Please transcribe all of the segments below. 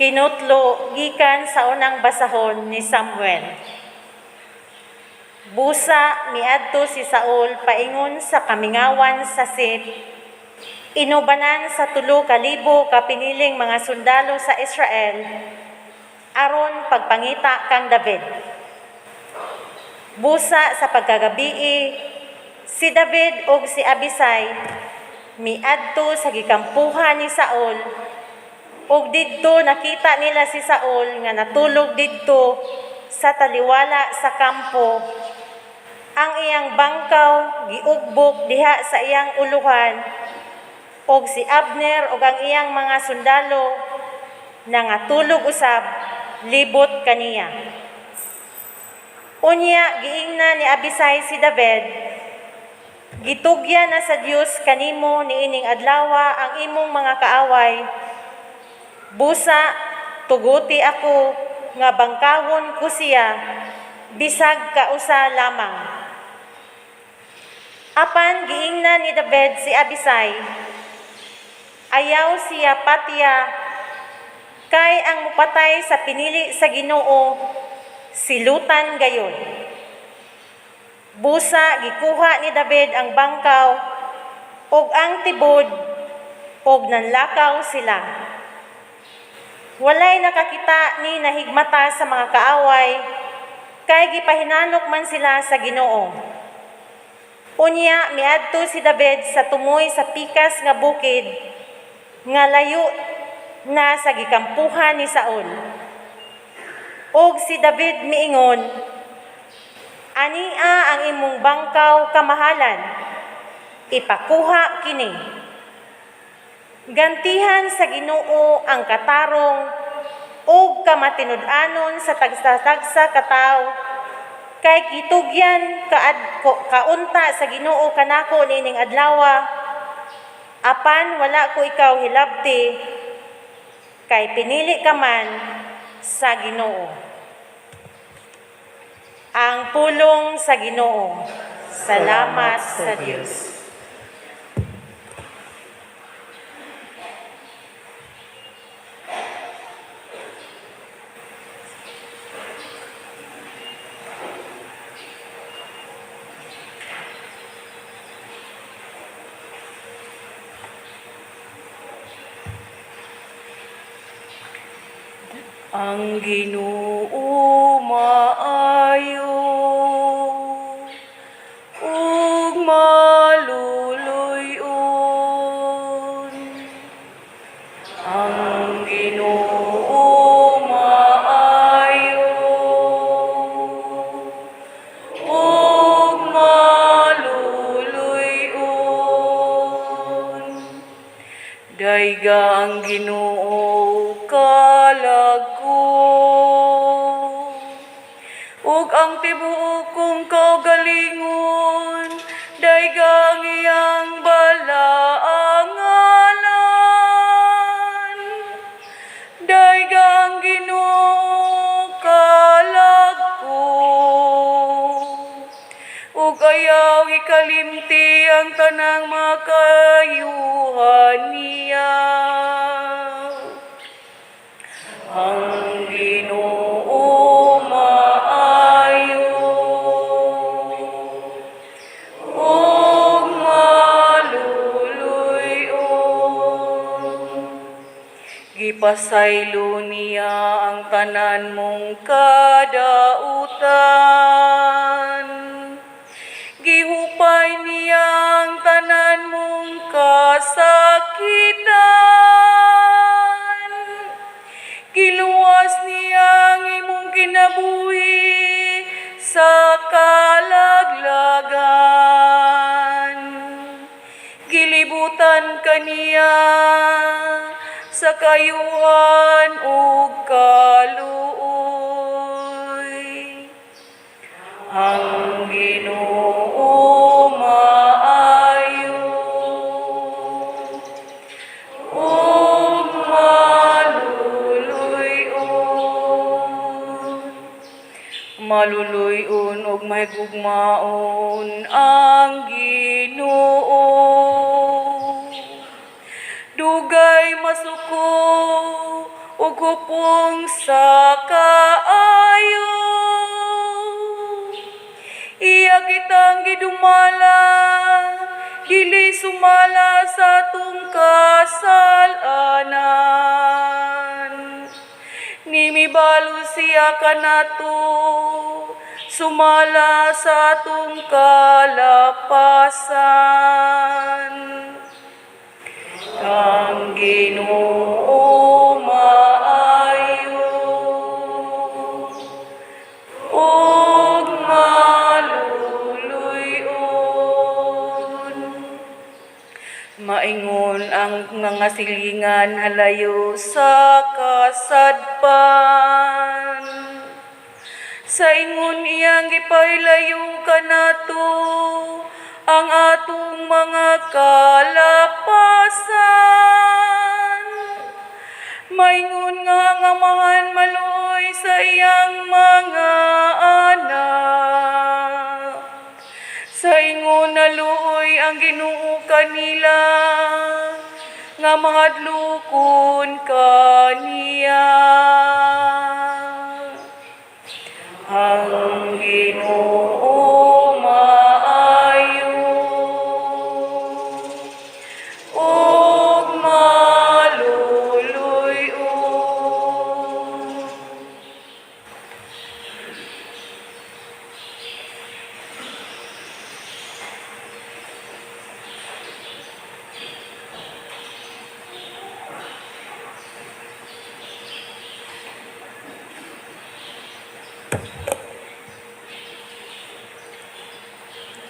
Kinutlo gikan sa unang basahon ni Samuel. Busa miadto si Saul paingon sa kamingawan sa Sip, inubanan sa 3,000 ka piniling mga sundalo sa Israel aron pagpangita kang David. Busa sa pagkagabii, si David ug si Abisai miadto sa gikampuhan ni Saul, ug didto nakita nila si Saul nga natulog didto sa taliwala sa kampo. Ang iyang bangkaw giugbok diha sa iyang uluhan, ug si Abner ug ang iyang mga sundalo nangatulog usab libot kaniya. Unya giingna ni Abisai si David, gitugya na sa Dios kanimo niining adlawa ang imong mga kaaway. Busa tuguti ako nga bangkahon ko siya bisag kausa lamang. Apan giingna ni David si Abisai, ayaw siya patiya kay ang mupatay sa pinili sa Ginoo silutan gayon. Busa gikuha ni David ang bangkaw ug ang tibod ug nanlakaw sila. Walay nakakita ni nahigmata sa mga kaaway kay gipahinanok man sila sa Ginoo. Unya miadto si David sa tumoy sa pikas nga bukid nga layo na sa gikampuhan ni Saul. Og si David miingon, ania ang imong bangkaw kamahalan, ipakuha kini. Gantihan sa Ginoo ang katarong ug kamatinud-anon sa tagsa-tagsa katawo, kay kitugyan kaunta sa Ginoo kanako nining adlawa, apan wala ko ikaw hilabti, kay pinili ka man sa Ginoo. Ang pulong sa Ginoo. Salamat sa Dios. Ang Ginoo maayo ug maluluyon. Ang Ginoo maayo ug maluluyon. Dayga ang Ginoo kalagko ug ang tibuok kong kaugalingon, daygang iyang balaangalan. Daygang Ginoo kalagko ug ayaw ikalimti ang tanang makayuhan niya. Ang Ginoo maayo ug maluluyon. Gipasaylo niya ang tanan mong kadautan. Gihupay niya ang tanan mong kasakitan. Giluwas niya ang imong kinabuhi sa kalaglagan. Gilibutan kaniya sa kayuhan ug kaluoy. Ang Ginoo maayo ug maluluyon ug mahigugmaon ang Ginoo. Dugay masuko ug hupong sa kaayo. Iya kitang gidumala, dili sumala sa atong kasalanan. Nimibalo siya kanato, sumala sa atong kalapasan. Ang Ginoo maayo, ug maluluyon. Maingon ang mga silingan halayo sa kasadpan. Sa ingon iyang gipailayo kanato ang atong mga kalapasan. Maingon nga ang amahan maluoy sa iyang mga anak. Sa ingon naluoy ang Ginoo kanila, nga mahadlokon kaniya. Ang Ginoo maayo, ug maluluyon.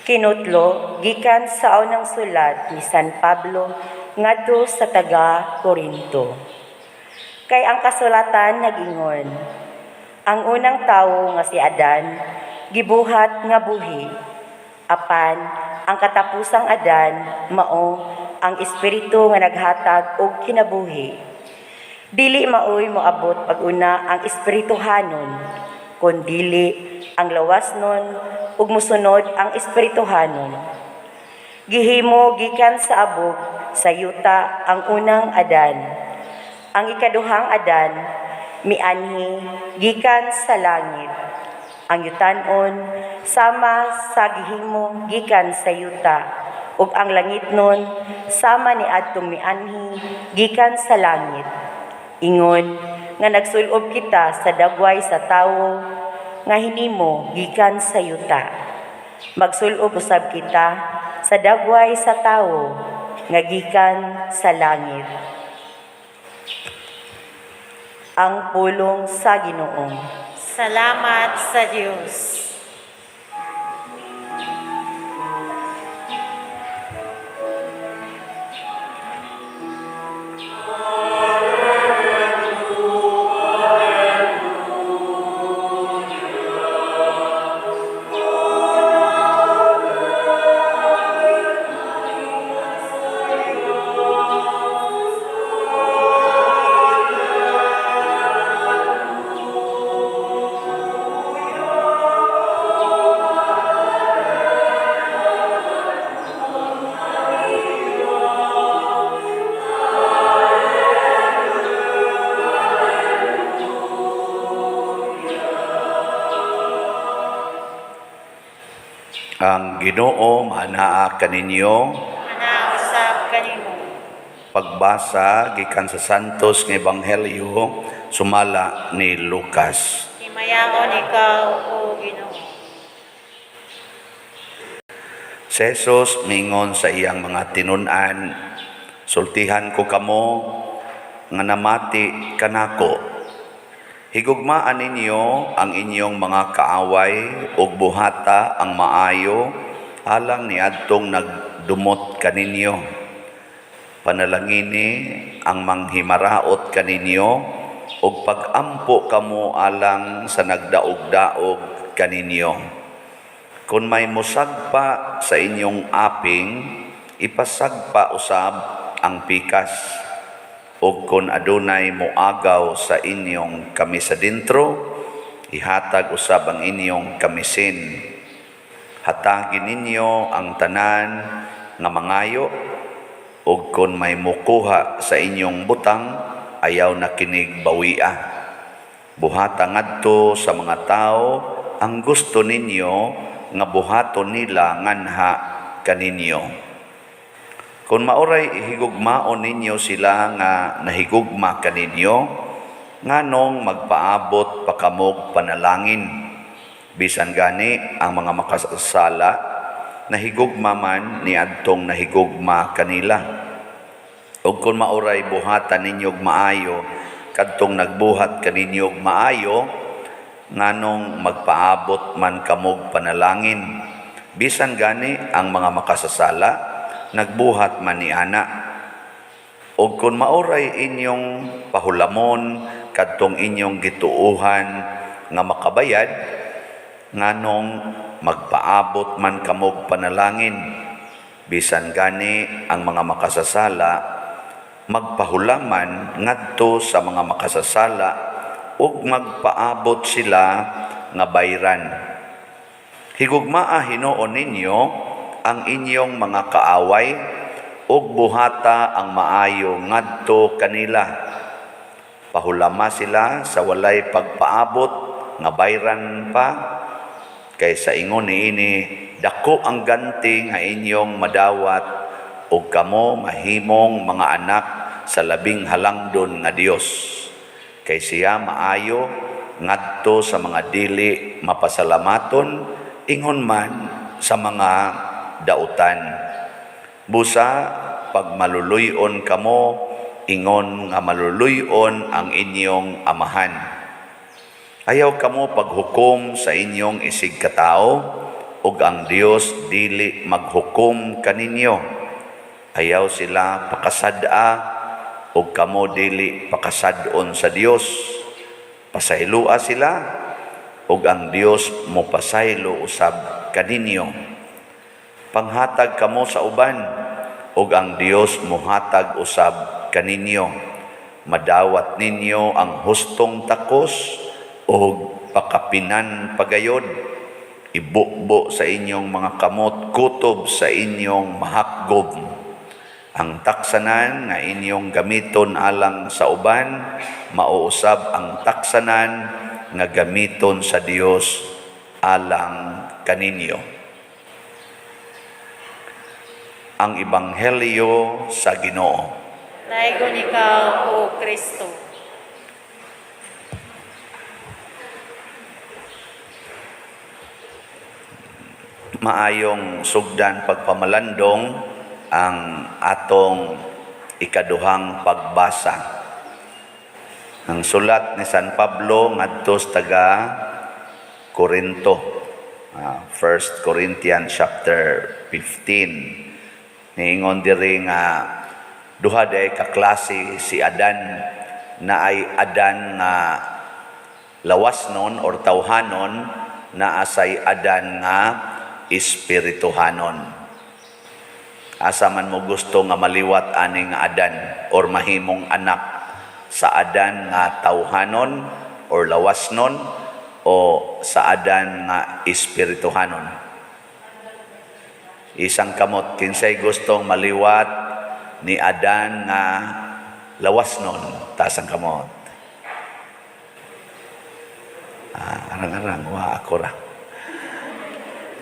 Kinutlo, gikan sa unang sulat ni San Pablo ngadto sa taga Corinto. Kay ang kasulatan nagingon, ang unang tawo nga si Adan, gibuhat nga buhi. Apan, ang katapusang Adan, mao ang espiritu nga naghatag og kinabuhi. Dili maoy moabot pag-una ang espirituhanon, kun dili ang lawasnon ug musunod ang espirituhanon. Gihimo gikan sa abog sa yuta ang unang Adan. Ang ikaduhang Adan mianhi gikan sa langit. Ang yutanon sama sa gihimo gikan sa yuta, ug ang langitnon sama ni adtong mianhi gikan sa langit. Ingon nga nagsul-ob kita sa dagway sa tawo nga hinimo gikan sa yuta. Magsul-ob usab kita sa dagway sa tawo nga gikan sa langit. Ang pulong sa Ginoo. Salamat sa Diyos. Ang Ginoo manaa kaninyo. Manausap kanimo. Pagbasa gikan sa Santos nga Ebanghelyo sumala ni Lucas. Himayaon ikaw, O Ginoo. Si Jesus mingon sa iyang mga tinun-an, sultihan ko kamo nga namati kanako. Higugmaan ninyo ang inyong mga kaaway ug buhata ang maayo alang niadtong nagdumot kaninyo. Panalangini ang manghimaraot kaninyo ug pagampo kamo alang sa nagdaog-daog kaninyo. Kung may musagpa sa inyong aping, ipasagpa usab ang pikas. O kung adunay moagaw sa inyong kamisa dentro, ihatag usab ang inyong kamisin. Hatagin ninyo ang tanan nga mangayo, o kung may mukuha sa inyong butang, ayaw na kinig bawia. Buhata ngadto sa mga tao ang gusto ninyo nga buhaton nila nganha kaninyo. Kung maoray ihigugmaon ninyo sila nga nahigugma kaninyo, nganong magpaabot pa kamog panalangin. Bisan gani ang mga makasala, nahigugma man ni adtong nahigugma kanila. O kung maoray buhatan ninyog maayo, kadtong nagbuhat kaninyog maayo, nganong magpaabot man kamog panalangin. Bisan gani ang mga makasasala, nagbuhat man ni ana. O kung maoray inyong pahulamon, kadtong inyong gituuhan nga makabayad, nganong magpaabot man kamog panalangin. Bisan gani ang mga makasasala, magpahulaman ngadto sa mga makasasala ug magpaabot sila nga bayran. Higugmaa hinuon ninyo ang inyong mga kaaway ug buhata ang maayo ngadto kanila. Pahulama sila sa walay pagpaabot nga bayran pa, kaysa ingon niini dako ang ganti nga inyong madawat ug kamo mahimong mga anak sa labing halangdon nga Dios. Kay siya maayo ngadto sa mga dili mapasalamaton, ingon man sa mga dautan. Busa pag maluluyon kamo, ingon nga maluluyon ang inyong amahan. Ayaw kamo paghukom sa inyong isig katao, ug ang Dios dili maghukom kaninyo. Ayaw sila pakasada, ug kamo dili pakasadon sa Dios. Pasaylua sila, ug ang Dios mo pasaylo usab kaninyo. Panghatag kamo sa uban, ug ang Dios mohatag usab kaninyo. Madawat ninyo ang hustong takos ug pakapinan pagayod. Ibukbo sa inyong mga kamot, kutob sa inyong mahakgob. Ang taksanan nga inyong gamiton alang sa uban, mauusab ang taksanan nga gamiton sa Dios alang kaninyo. Ang Ebanghelyo sa Ginoo. Daigon ikaw, O Kristo. Maayong sugdan pagpamalandong ang atong ikaduhang pagbasa. Ang sulat ni San Pablo ngadto sa taga Corinto, 1 Corinthians chapter 15. Niingon diri nga duha day kaklase si Adan, na ay Adan nga lawasnon or tawhanon, na asay Adan nga espirituhanon. Asa man mo gusto nga maliwat ani nga Adan or mahimong anak sa Adan nga tawhanon or lawasnon o sa Adan nga espirituhanon. Isang kamot, kinsay gustong maliwat ni Adan nga lawasnon, tasang kamot. Arang-arang, wa ako ra.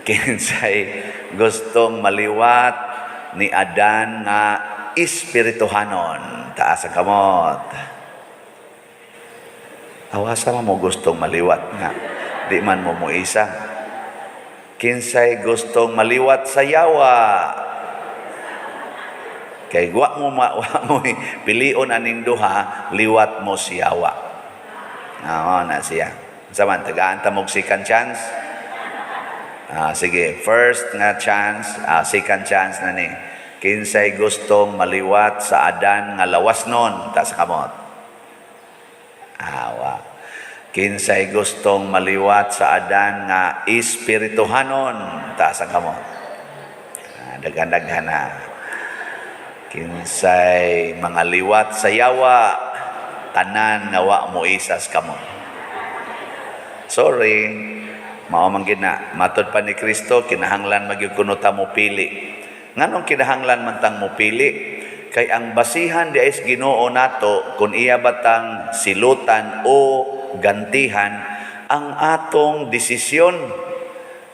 Kinsay gustong maliwat ni Adan nga espirituhanon, taas ang kamot. Awasa mo gustong maliwat nga, di man mo isa. Kinsay gustong maliwat sa yawa, kay wa mo pilion aning duha, liwat mo si yawa. Oo na siya. Saman tagaan ta mog second chance. Sige, first nga chance, second chance na ni. Kinsay gustong maliwat sa Adan nga lawasnon, ta sa kamot. Awa. Kinsay gustong maliwat sa Adan nga espirituhanon, ta sa kamot. Daghan-daghan na. Kinsay mga liwat sa yawa, tanan nga wa mo isas kamot. Sorry, mao man gid na matud pa ni Kristo, kinahanglan magyud kuno ta mo pili. Nganong kinahanglan man tang mo pili? kay ang basihan di ay Ginoo nato kung iya batang silutan o gantihan ang atong desisyon.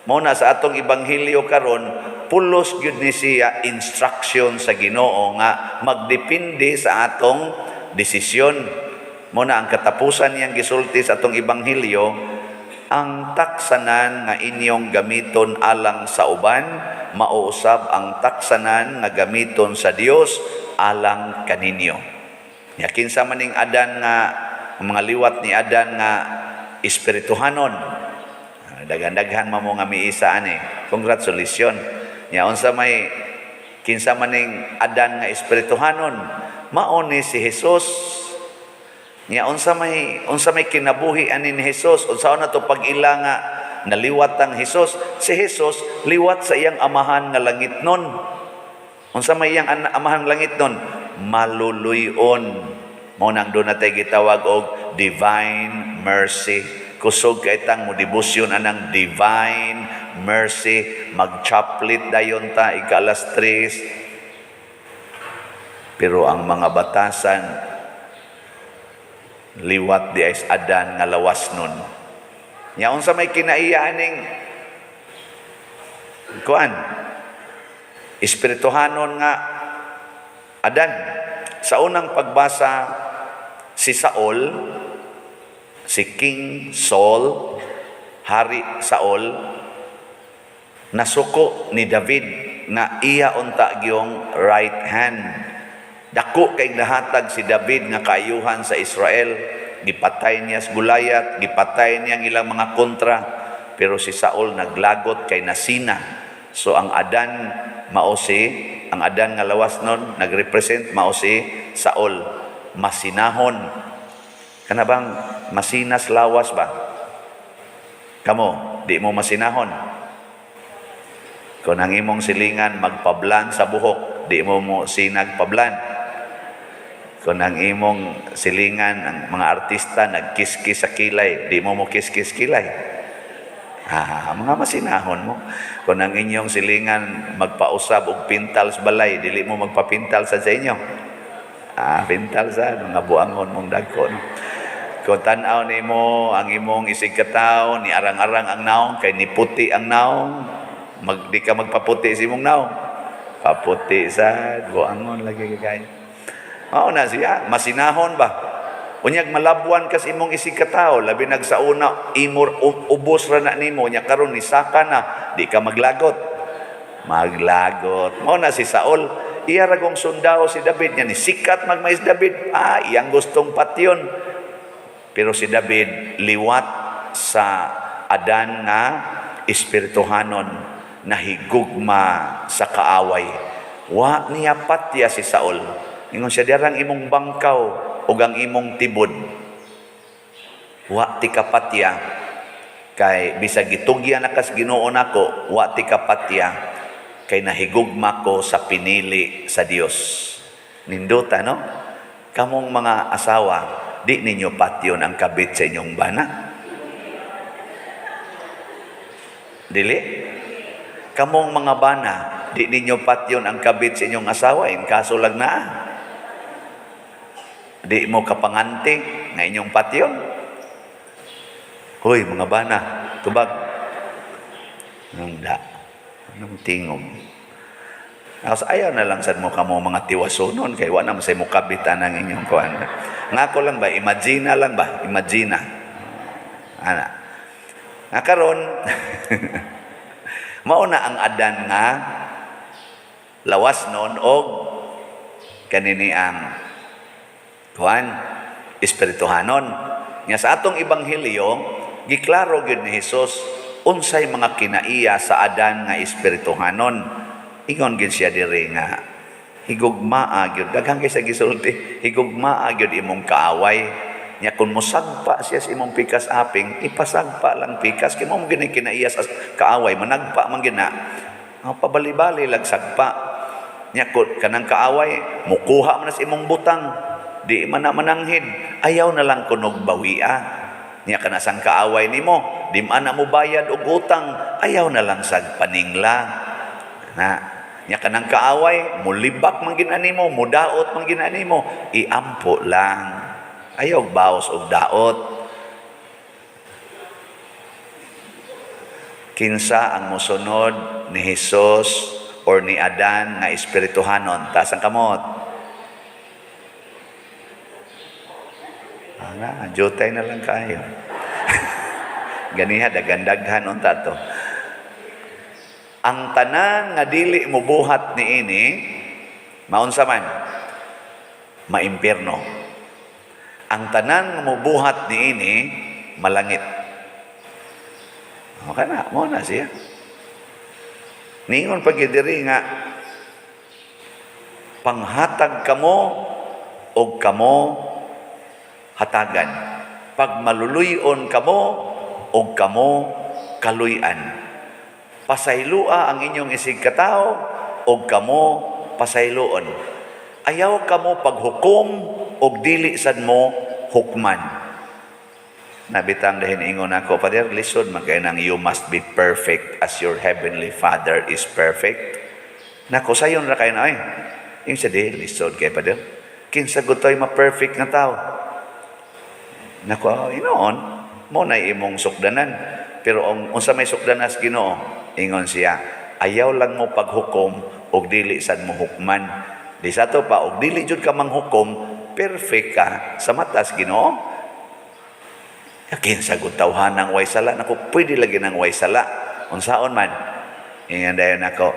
Mao na sa atong ebanghelyo karon, pulos gyud ni siya instruction sa Ginoo nga magdepende sa atong desisyon. Mao na ang katapusan niyang gisulti sa atong ebanghelyo, ang taksanan nga inyong gamiton alang sa uban, mauusab ang taksanan nga gamiton sa Dios alang kaninyo. Ya kinsa maning Adan nga mga liwat ni Adan nga espirituhanon. Daghan-daghan mo nga miisa ani. Congratulations. Ya unsa may kinsa maning Adan nga espirituhanon, mao ni si Jesus. Ya unsa may kinabuhi ani ni Jesus, unsa na to pag-ila nga naliwat ang Jesus. Si Jesus liwat sa iyang amahan nga langit nun. Unsa may iyang amahan langit nun? Maluluyon. Mo nang doon natin gitawag og divine mercy. Kusog kay tang mo debosyon anang divine mercy. Magchaplit dayon ta ika-alas 3. Pero ang mga batasan liwat di ay Adan nga lawas nun. Nya unsa may kinaiyaning espirituhanon nga Adan. Sa unang pagbasa, si Saul, si King Saul, Hari Saul, nasuko ni David na iya unta gyung right hand. Dako kay nahatag si David nga kaayuhan sa Israel. Gipatay niya sa Gulayat, gipatay niya ang ilang mga kontra. Pero si Saul naglagot kay nasina. So ang Adan ang Adan nga lawas nun, nagrepresent mao si Saul, masinahon. Kana bang masinas lawas ba? Kamo, di mo masinahon. Kung ang imong silingan magpablan sa buhok, di mo sinag pablan. Kung ang imong silingan, ang mga artista nagkiskis sa kilay, di mo kiskis kilay. Mga masinahon mo. Kung ang inyong silingan magpausab og pintal sa balay, dili mo magpapintal sa inyo. Pintal sa mga buangon mong dagko. No? Kung tanaw nimo ang imong isig kataw, ni arang-arang ang naong, kay ni puti ang naong, di ka magpaputi sa imong naong. Paputi sa buangon lagi kay. Na siya, masinahon ba? Unyag malabuan kas imong isig katao, labi nagsauna imor ubos ra na nimo nya karon ni saka na, di ka maglagot. Mao na si Saul, iya ra gong sundao si David nya ni sikat magmais David, iyang gustong patyon. Pero si David liwat sa Adan nga espirituhanon na higugma sa kaaway. Wa niya patya si Saul. Ingon siya darang imong bangkaw ug ang imong tibod. Wa ti kapatya kay bisag gitugyan na kas Ginoo nako, wa ti kapatya kay nahigugma ko sa pinili sa Dios. Ninduta no? Kamong mga asawa, di ninyo patyon ang kabit sa inyong bana? Dili? Kamong mga bana, di ninyo patyon ang kabit sa inyong asawa in kaso lang na. Di mo kapangante nga inyong patyon. Hoy, mga bana, tubag. Nangda. Anong tingom? Ayaw na lang sad mo kamo mga tiwasonon kay wa na masay mo kabitan ang inyong kuan. Ngako lang ba, imagine lang ba? Imagine. Ana. Nga karon mao na ang Adan nga lawas non og kanini ang kuan espirituhanon. Nga sa atong ebanghelyo giklaro gyud ni Hesus unsay mga kinaiya sa Adan nga espirituhanon. Ingon gyud siya diri nga higugmaa gyud daghang kay sa gisulti, higugmaa gyud imong kaaway. Nya kun mosagpa siya sa imong pikas aping, ipasagpa lang pikas kay mo gini kinaiya sa kaaway, managpa man gina. Pabali-bali lag sagpa. Nya kun kanang kaaway mukuha man sa imong butang, di man na mananghid, ayaw na lang kunog bawia. Nya kana sang kaaway nimo, di man na mo bayad og utang, ayaw na lang sag paningla. Na Nya kanang kaaway, mulibak man ginanimo, mudaot man ginanimo, iampo lang. Ayaw baos og daot. Kinsa ang mosunod ni Hesus or ni Adan nga espirituhanon? Taas ang kamot. Jutay na lang kayo. Ganiha, dagandaghan unta to. Ang tanan nga dili mo buhat ni ini, maunsa man? Maimpierno. Ang tanan nga mo buhat ni ini, malangit. Okay na, mo na siya. Ningon pagidiri nga, panghatag kamo o kamo hatagan. Pag maluluyon kamo o kamo kaluyan. Pasaylua ang inyong isig katao o kamo pasayloon. Ayaw kamo paghukom o dili sad mo hukman. Nabitang dahin ingon ako, Father, lisod magkaya nang you must be perfect as your heavenly Father is perfect. Nako, sayon ra kayo na yung sa di, lisod kay Father. Kinsagot tayo ma-perfect na tao. Nako, inoon, mo na imong sukdanan. Pero unsa may sukdanas Ginoo, ingon siya, ayaw lang mo paghukom o dili sad mo hukman. Di sa to pa, og dili jud ka manghukom, perfect ka sa matas Ginoo. Yakin sa gutawhan ng way sala. Naku, pwede lagi ng way sala. Unsaon man. Ingon dayon ako.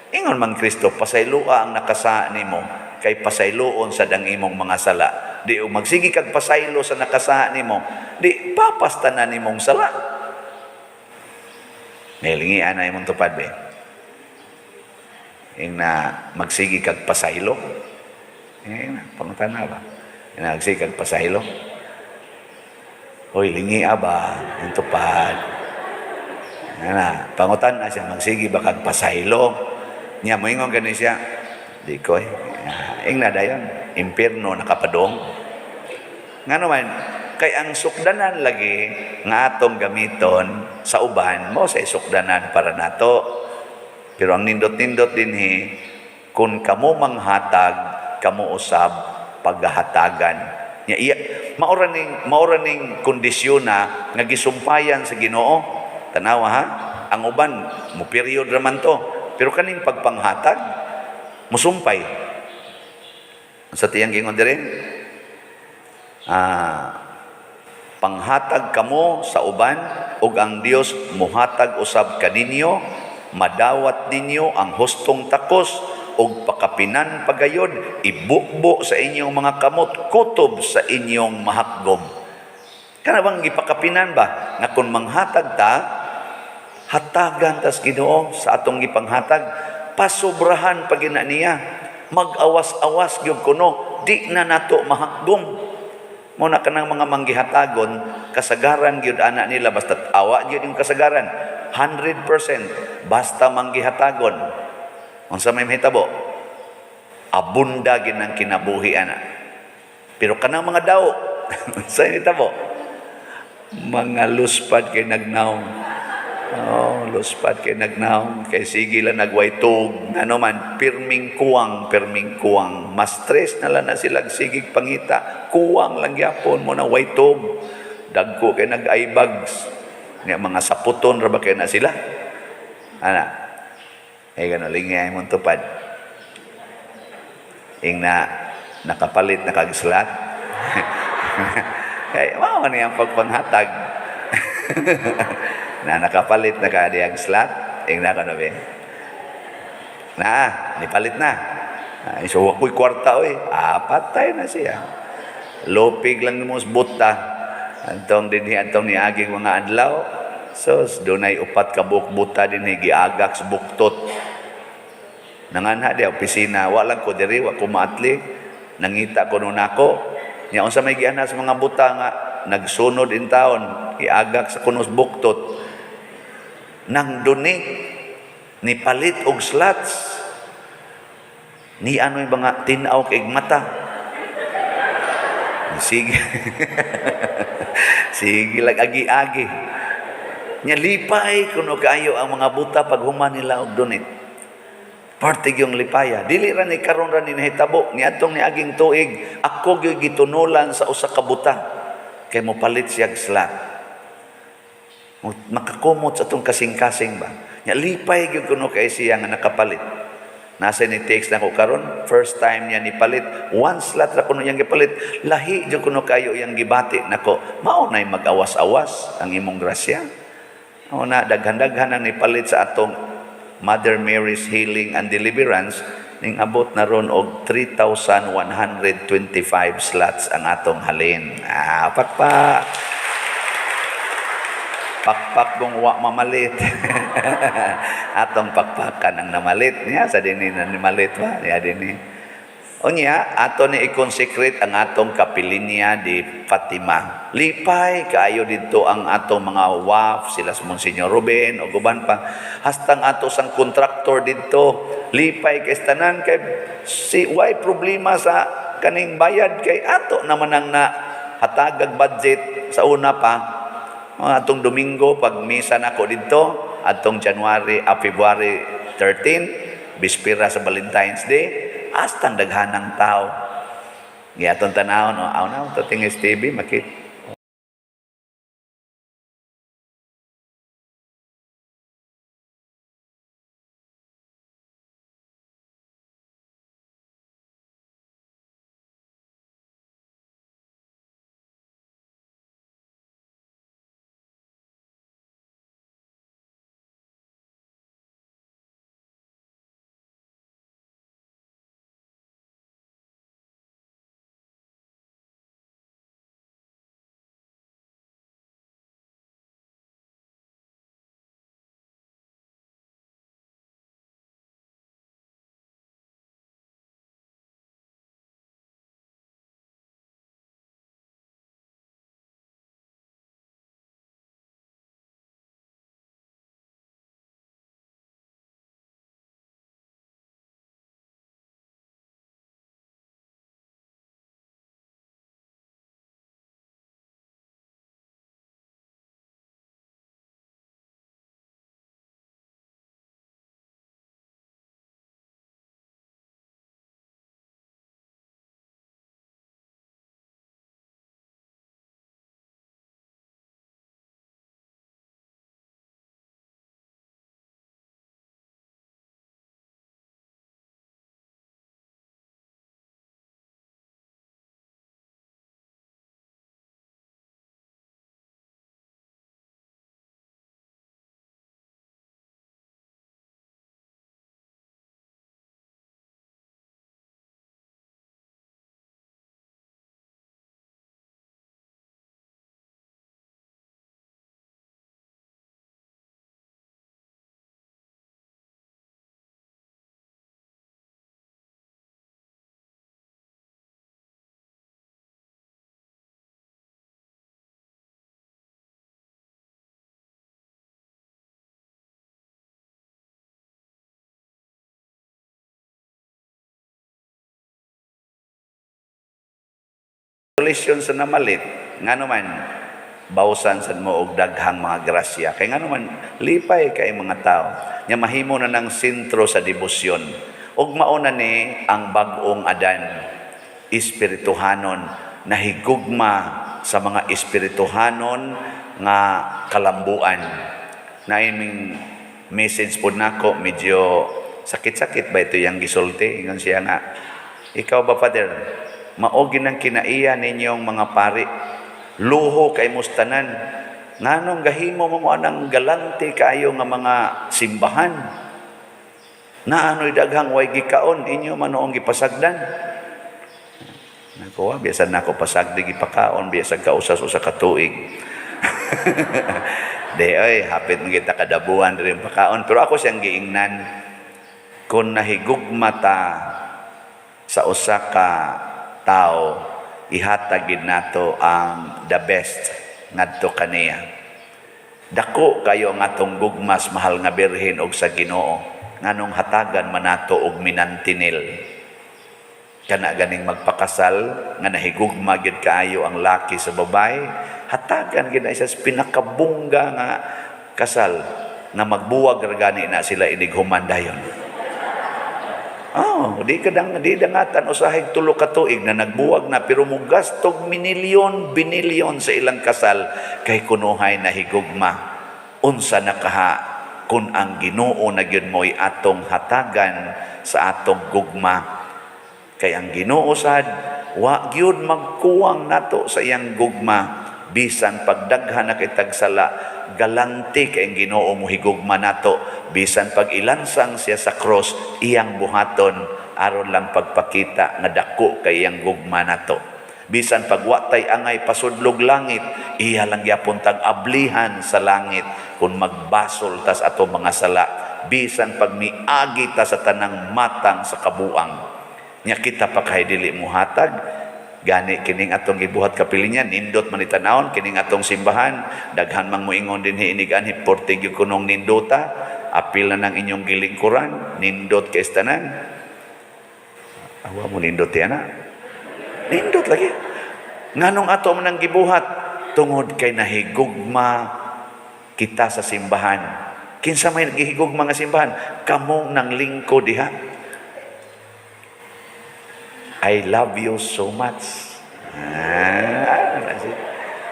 Ingon man Kristo, pasaylua ang nakasa nimo kay pasayloon sa dang imong mga sala. Di magsigi kag pasaylo sa nakasa nimo. Di papasta na nimong sala. Nilingian na imong tupad be. Ing na magsigi kag pasaylo. Pangutana ba? Magsigi kag pasaylo. Hoy, lingi ba? Yung tupad. Pangutan na siya, magsigi ba kag pasaylo? Niya, moingon ganin siya. Di ko ing na dayon, impierno nakapadong. Nga naman, kay ang sukdanan lagi, nga atong gamiton sa uban, mo sa sukdanan para nato. Pero ang nindot-nindot dinhi, kung kamo manghatag, kamo usab paghahatagan. Iya, mauraning kondisyon na nga gisumpayan sa Ginoo. Tanawa ha, ang uban mo period raman to. Pero kaning pagpanghatag musumpay. Sa tiyang gingon dire, panghatag kamo sa uban ug ang Dios muhatag usab kaninyo, madawat ninyo ang hustong takos og pakapinan pagayod, ibukbo sa inyong mga kamot, kutob sa inyong mahakgom. Kana bang gipakapinan ba? Nga kung manghatag ta, hatagan tas Ginoo sa atong gipanghatag, pasubrahan pag niya, mag-awas-awas gyud kuno, di na nato mahakgom. Muna ka ng mga manggihatagon, kasagaran gyud ana nila, basta awa gyud yung kasagaran, 100%, basta manggihatagon. Unsa may mahitabo? Abunda gid ang kinabuhi ana. Pero kanang mga daw, sa mahitabo? Mga luspad kay nagnaong. Oh, luspad kay nagnaong. Kay sige lang nagwaytog. Ano man, pirming kuwang. Mas stress na lang na sila sigig pangita. Kuwang lang yapon mo na waytog. Dagko kay nag-eyebags. Mga saputon ra ba kay na sila? Ana. Ay gano'n, lingay mong tupad. Ing na nakapalit na kagislat. Kaya, wow, niya ang pagpanghatag. Na nakapalit na kadiyang slat. Ing na kano'n, be. Nipalit na. So, ako'y kwarta, oy. Patay na siya. Lupig lang mo sa buta. Antong niaging mga adlaw. So, dunay upat ka buta din giagak sa buktot. Nanganha di opisina, walang ko diri, wa ko maatli. Nangita ko nun ako. Nya unsa may giana sa mga buta nga nagsunod in taon, iagak sa kunos buktot. Nang duni ni palit og slots. Ni ano yung mga tinaw kay mata. Sige. Sige lang agi-agi. Nya lipay kuno kayo ang mga buta pag human nila og dunit. Parte yung lipaya. Dili ra ni karon ra ni nahitabo ni atong ni aging tuig ako gyud gitunulan sa usa ka buta kay mopalit siya slot. Makakumot sa atong kasing-kasing ba. Nya lipay gyud kuno kay siya nga nakapalit. Nasa ni text na ko karon, first time niya ni palit, one slot ra kuno yang gipalit. Lahi gyud kuno kayo yang gibati nako. Mao nay mag-awas-awas ang imong grasya. Mao na daghan-daghan ang nipalit sa atong Mother Mary's Healing and Deliverance ning abot na ron og 3,125 slots ang atong halin. Pakpak. Pakpak kung wa mamalit. Atong pakpakan ang namalit niya sa dinhi na nimalit ba niya dinhi. Unya ato ni i-consecrate ang atong kapilinya di Fatima. Lipay kaayo didto ang atong mga WAF, sila sa Monsignor Ruben o guban pa. Hastang ato sang kontraktor didto. Lipay kay tanan kay si why problema sa kaning bayad kay ato naman ang na hatagag budget sa una pa. Atong Domingo pag misa nako didto, atong February 13, bispera sa Valentine's Day. Astang daghanang tao. Giaton tanawon o aw na to tingis TV makit. Solution sa namalit, nga naman, bawsan sa mo og daghang mga grasya. Kay nga naman, lipay kay mga tao. Nga mahimo na ng sentro sa debosyon. Og mauna ni ang bag-ong Adan, espirituhanon, nahigugma sa mga espirituhanon nga kalambuan. Na iming message po nako, medyo sakit-sakit ba ito yung gisulti? Ingon siya nga, ikaw ba, Father? Maogin ang kinaiya ninyong mga pari. Luho kay mustanan. Nganong gahimo mo anang galante kayo nga mga simbahan. Na ano'y daghang way gikaon inyo manoong gipasagdan. Nako, biasa na ako pasagdi gipakaon, biasa kausas usa ka tuig. Ay, hapit mo kita kadabuan rin pakaon. Pero ako siyang giingnan. Kung nahigugma ta sa usa ka tao, ihatagid nato ang the best ngadto kaniya. Dako kayo nga atong gugmas mahal nga birhen og sa Ginoo nganong hatagan man nato og minantinil. Kana ganing magpakasal nga nahigugma gid kaayo ang laki sa babae, hatagan gid na isa sa pinakabungga nga kasal na magbuwag ra gani na sila inighuman dayon. Oh, di dangatan usahay tulo ka tuig na nagbuwag na pero mo gastog binilyon sa ilang kasal kay kunuhay na higugma. Unsa na kaha kun ang Ginoo na gyud mo'y atong hatagan sa atong gugma. Kay ang Ginoo sad wa gyud magkuwang nato sa iyang gugma bisan pagdaghan na kay tagsala galanti kay ang Ginoo mo higugma nato bisan pag ilansang siya sa cross iyang buhaton aron lang pagpakita nga dako kay iyang gugma nato. Bisan pag wa tay angay pasudlog langit iya lang gyapon tag ablihan sa langit kung magbasol tas ato mga sala bisan pag miagi ta sa tanang matang sa kabuang nya kita pa kay dili muhatag gani kining atong gibuhat kapilingan nindot man itanawon kining atong simbahan daghan mang moingon dinhi inigan hiporte gyud kunong nindota apil na ng inyong gilingkuran nindot kay tanan awa mo nindot ana nindot lagi nganong ato man nang gibuhat tungod kay nahigugma kita sa simbahan kinsa may nagihigugma nga simbahan kamo nang lingkod diha. I love you so much.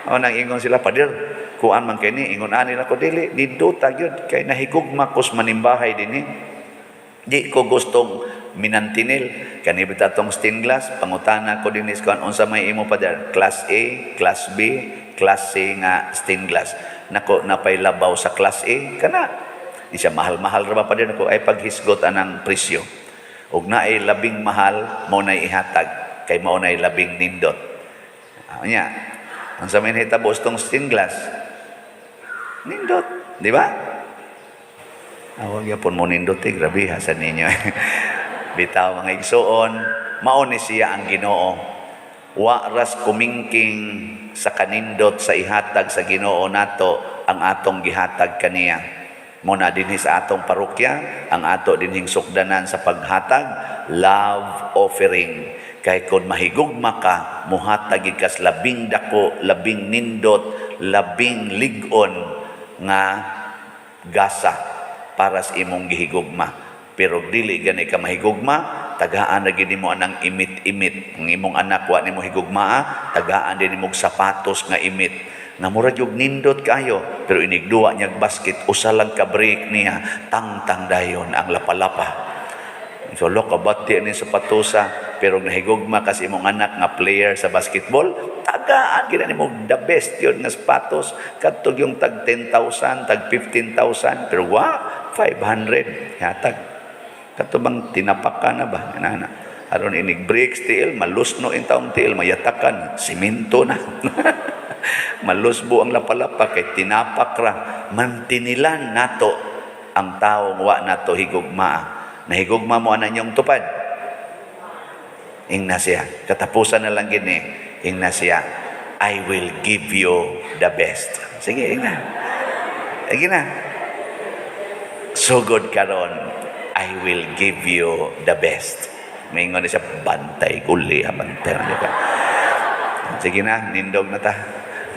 Nang ingon sila, Padir, kuan man kay ni, ingon ani na ko dili, niduta gyud kay nahigugma kos manimbahay dinhi. Di ko gustong minantinil kani bitatong stained glass, pangutana ko dinhi kuan unsa may imo Padir, class A, class B, class C nga stained glass. Nako napay labaw sa class A kana. Di siya mahal-mahal ra ba Padir nako ay paghisgot anang presyo. Ug naay labing mahal mo nay ihatag kay mao nay labing nindot. Anya, ang sa may hitabo tong stained glass. Nindot, di ba? Awag yapon mo nindot grabe ha sa ninyo. Bitaw mga igsuon, mao ni siya ang Ginoo. Wa ras kumingking sa kanindot sa ihatag sa Ginoo nato ang atong gihatag kaniya. Muna dinhi sa atong parokya ang ato dinhing sukdanan sa paghatag love offering kay kun mahigugma ka muhatag ikas labing dako labing nindot labing ligon nga gasa para sa imong gihigugma pero dili gani ka mahigugma tagaan na gid nimo anang imit-imit ang imong anak wa nimo higugmaa tagaan din nimo sapatos nga imit nga murag yung nindot kayo pero inigduwa niyag basket usa lang ka break niya tangtang dayon ang lapalapa so lokabati ni sapatosa pero nahigugma kasi imong anak nga player sa basketball tagaan gid nimo the best yun nga sapatos kadtog yung tag 10,000 tag 15,000 pero wa 500 hatag katubang tinapakan na ba nana aron inig break steel malusno in taong tiil mayatakan simento na malusbo ang lapalapa kay tinapak ra mantinilan nato ang taong wa nato higugma nahigugma mo ana nyong tupad ingna siya katapusan na lang gini ingna siya I will give you the best sige ingna sugod karon I will give you the best maingon na siya bantay kuli bantay ka sige na nindog na ta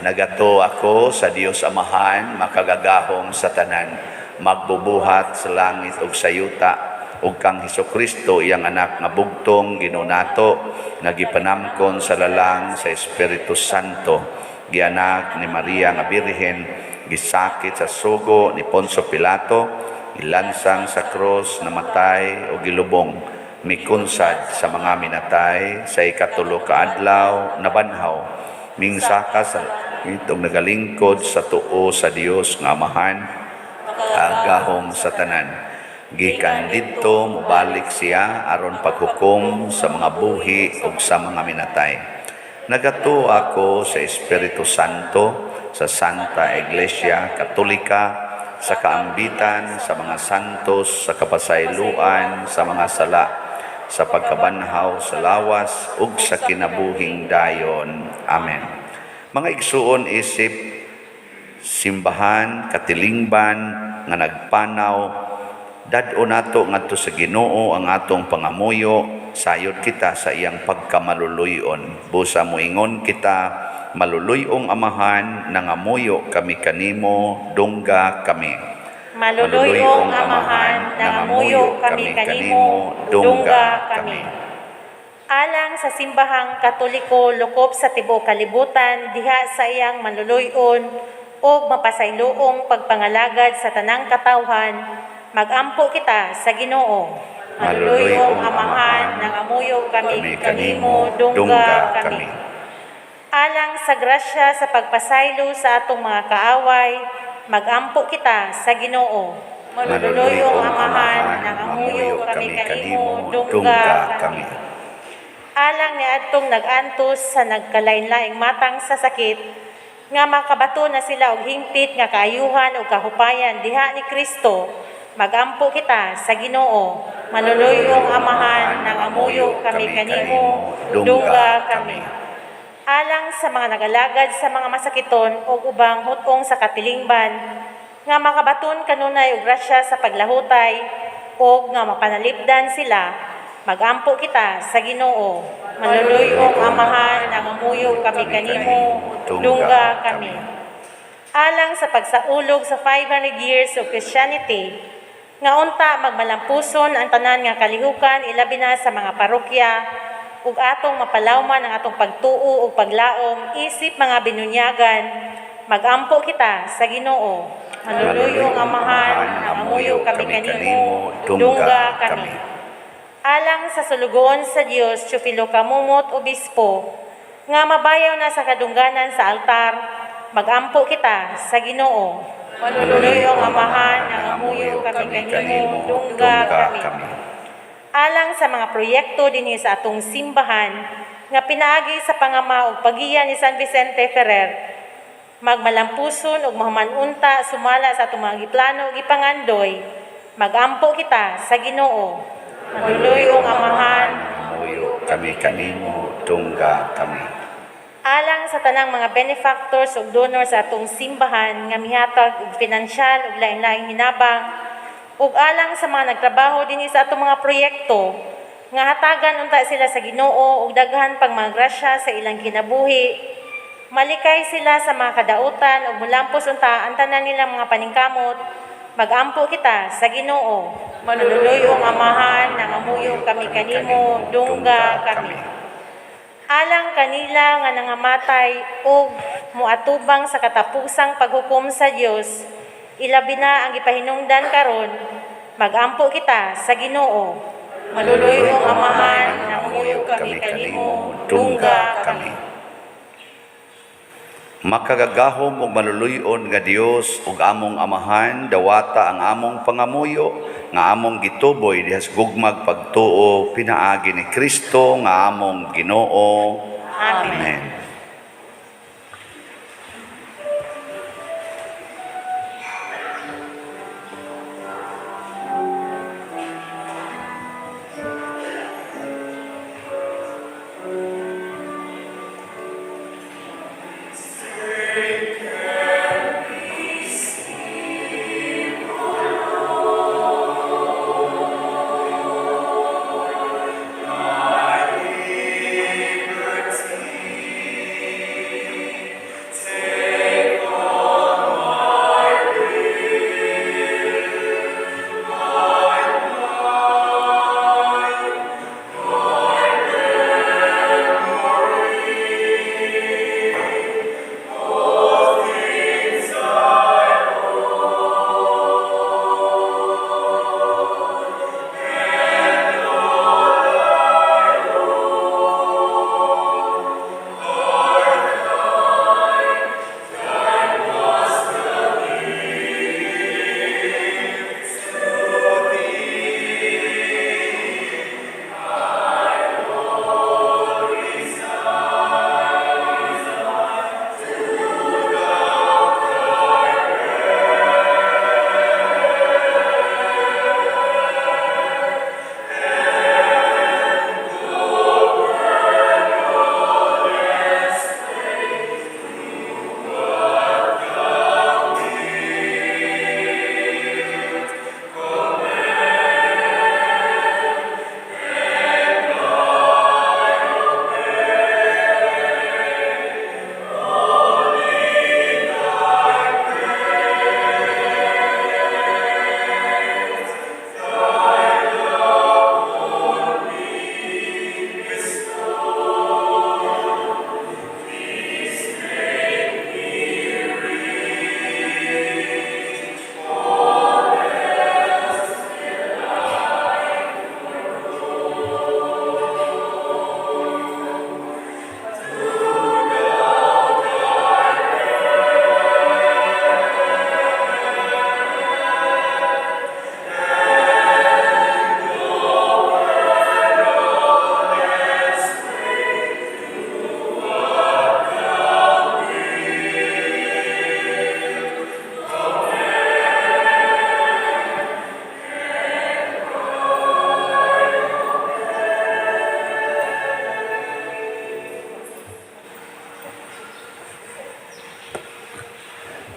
nagato ako sa Dios Amahan, makagagahom sa tanan, magbubuhat sa langit ug sa yuta, ug kang Hesukristo iyang anak nga bugtong ginunato, nagipanamkon sa lalang sa Espiritu Santo, gianak ni Maria nga Birhen, gisakit sa sugo ni Poncio Pilato, ilansang sa krus, namatay o gilubong, mikunsad sa mga minatay, sa ikatulo ka adlaw, nabanhaw, mingsaka sa itong nagalingkod sa tuo sa Dios nga Amahan agahom sa tanan gikan didto mobalik siya aron paghukom sa mga buhi ug sa mga minatay nagato ako sa Espiritu Santo sa Santa Iglesia Katolika sa kaambitan sa mga santos sa kapasayloan sa mga sala sa pagkabanhaw sa lawas ug sa kinabuhing dayon amen. Mga igsuon isip, simbahan, katilingban, nga nagpanaw, dad-o nato ngadto sa Ginoo ang atong pangamuyo, sayod kita sa iyang pagkamaluluyon. Busa moingon kita, maluluyong Amahan, nangamuyo kami kanimo, dungga kami. Maluluyong Amahan, nangamuyo kami kanimo, dungga kami. Alang sa simbahang Katoliko lukop sa tibuok kalibutan diha sa iyang manluluyon ug mapasayloong pagpangalagad sa tanang katawhan, magampo kita sa Ginoo. Maluluyong Amahan, nangamuyo kami kanimo, dungga kami. Alang sa grasya sa pagpasaylo sa atong mga kaaway, magampo kita sa Ginoo. Maluluyong Amahan, nangamuyo kami kanimo, dungga kami. Alang ni adtong nag-antos sa nagkalain-laing matang sa sakit, nga makabato na sila og hingpit nga kaayuhan ug kahupayan diha ni Kristo, magampo kita sa Ginoo. Maluluyong Amahan, nangamuyo kami kanimo, dungga kami. Alang sa mga nagalagad sa mga masakiton o ubang hutong sa katilingban, nga makabaton kanunay og grasya sa paglahutay o nga mapanalipdan sila, magampo kita sa Ginoo. Maluluyong Amahan, nangamuyo kami kanimo, dungga kami. Alang sa pagsaulog sa 500 years of Christianity, nga unta magmalampuson ang tanan nga kalihukan ilabi na sa mga parokya, ug atong mapalawman ang atong pagtuo ug paglaom isip mga binunyagan, magampo kita sa Ginoo. Maluluyong Amahan, nangamuyo kami kanimo, dungga kami. Alang sa sulugoon sa Dios Teofilo Kamumot Obispo, nga mabayaw na sa kadungganan sa altar, magampo kita sa Ginoo. Maluluyong Amahan, nangamuyo kami kanimo, dungga kami. Alang sa mga proyekto dinhi sa atong simbahan, nga pinaagi sa pangama ug pagiya ni San Vicente Ferrer, magmalampuson ug mahumanunta sumala sa atong mga giplano ug gipangandoy, magampo kita sa Ginoo. Maluluyong Amahan, Nangamuyo kami kanimo, dungga kami. alang sa tanang mga benefactors ug donor sa atong simbahan nga mihatag og pinansyal ug lain-laing hinabang, ug alang sa mga nagtrabaho dinhi sa atong mga proyekto nga hatagan unta sila sa Ginoo ug daghan pang mga grasya sa ilang kinabuhi, malikay sila sa mga kadautan ug mulampos unta ang tanan nilang mga paningkamot, magampo kita sa Ginoo. Maluluyong Amahan, nangamuyo kami kanimo, dungga kami. Alang kanila nga nangamatay ug muatubang sa katapusang paghukom sa Dios, ilabi na ang gipahinungdan karon, magampo kita sa Ginoo. Maluluyong Amahan, nangamuyo kami kanimo, dungga kami. Makagagahom ug maluluyon nga Dios ug among Amahan, dawata ang among pangamuyo nga among gituboy dihas gugmag pagtuo pinaagi ni Kristo nga among Ginoo. Amen.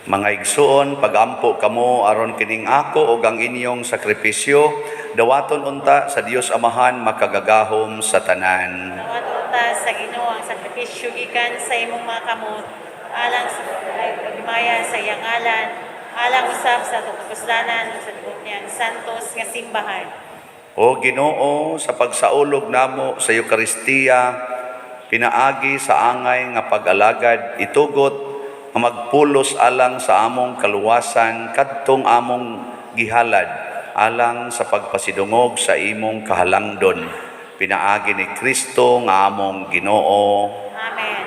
Mga igsuon, pagampo kamo aron kining ako ug ang inyong sakripisyo, dawaton unta sa Dios Amahan makagagahom sa tanan. Nawat unta sa Ginoo ang sakripisyo gikan sa imong mga kamot, alang sa pagmaya sa iyang ngalan, alang usab sa tukapuslanan ug sa tibok niyang santos nga simbahan. O Ginoo, sa pagsaulog namo sa Eukaristiya, pinaagi sa angay nga pag-alagad, itugot nga magpulos alang sa among kaluwasan kadtong among gihalad, alang sa pagpasidungog sa imong kahalangdon. Pinaagi ni Kristo nga among Ginoo. Amen.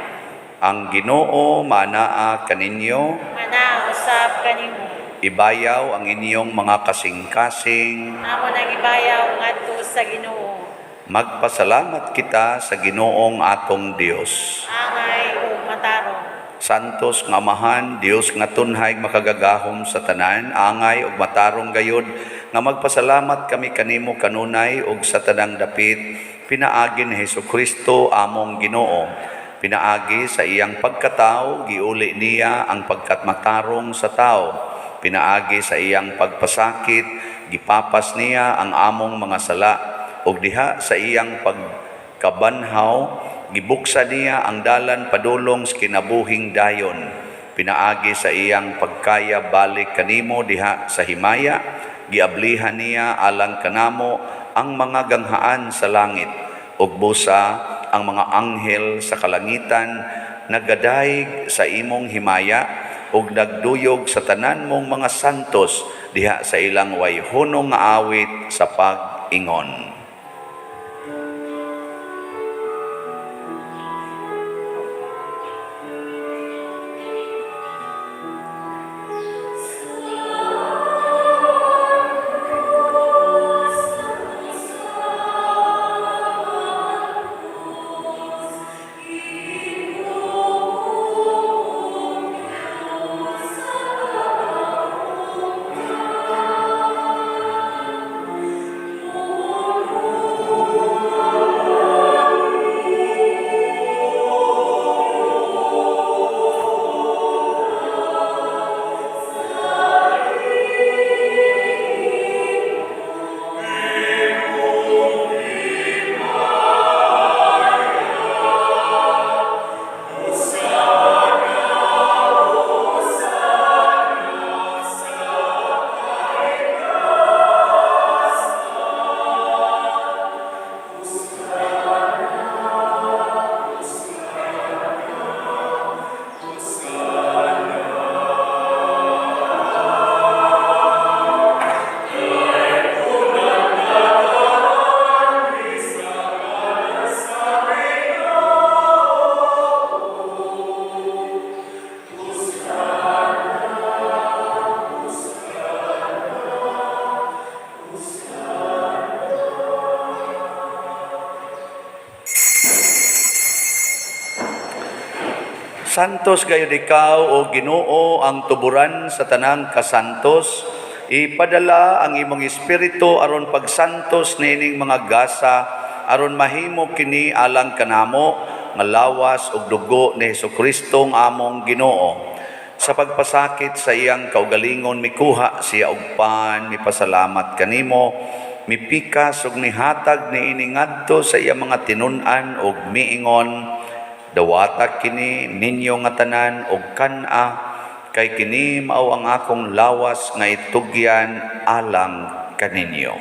Ang Ginoo manaa kaninyo, Mana usab kanimo. ibayaw ang inyong mga kasing-kasing. Amo nang ibayaw ngadto sa Ginoo. Magpasalamat kita sa Ginoong atong Dios. Angay ug matarong. Santos nga Amahan, Dios nga tunhay makagagahom sa tanan, angay ug matarong gayud nga magpasalamat kami kanimo kanunay ug sa tanang dapit, pinaagi ni Hesukristo among Ginoo. Pinaagi sa iyang pagkatao, giuli niya ang pagkatmatarong sa tao. Pinaagi sa iyang pagpasakit, gipapas niya ang among mga sala, ug diha sa iyang pagkabanhaw, gibuksa niya ang dalan padulong sa kinabuhing dayon. Pinaagi sa iyang pagkaya balik kanimo diha sa himaya, giablihan niya alang kanamo ang mga ganghaan sa langit, ug busa ang mga anghel sa kalangitan nagadaig sa imong himaya, ug nagduyog sa tanan mong mga santos diha sa ilang wayhunong nga awit sa pag-ingon. Santos gayud ikaw o Ginoo ang tuburan sa tanang kasantos. Ipadala ang imong espiritu aron pagsantos nining mga gasa aron mahimo kini alang kanamo nga lawas ug dugo ni Hesukristo ang among Ginoo. Sa pagpasakit sa iyang kaugalingon mikuha siya og pan, mipasalamat kanimo, mipikas ug nihatag niini ngadto sa iyang mga tinun-an ug miingon, dawata kini ninyo nga tanan og kan-a, kay kini mao ang akong lawas nga itugyan alang kaninyo.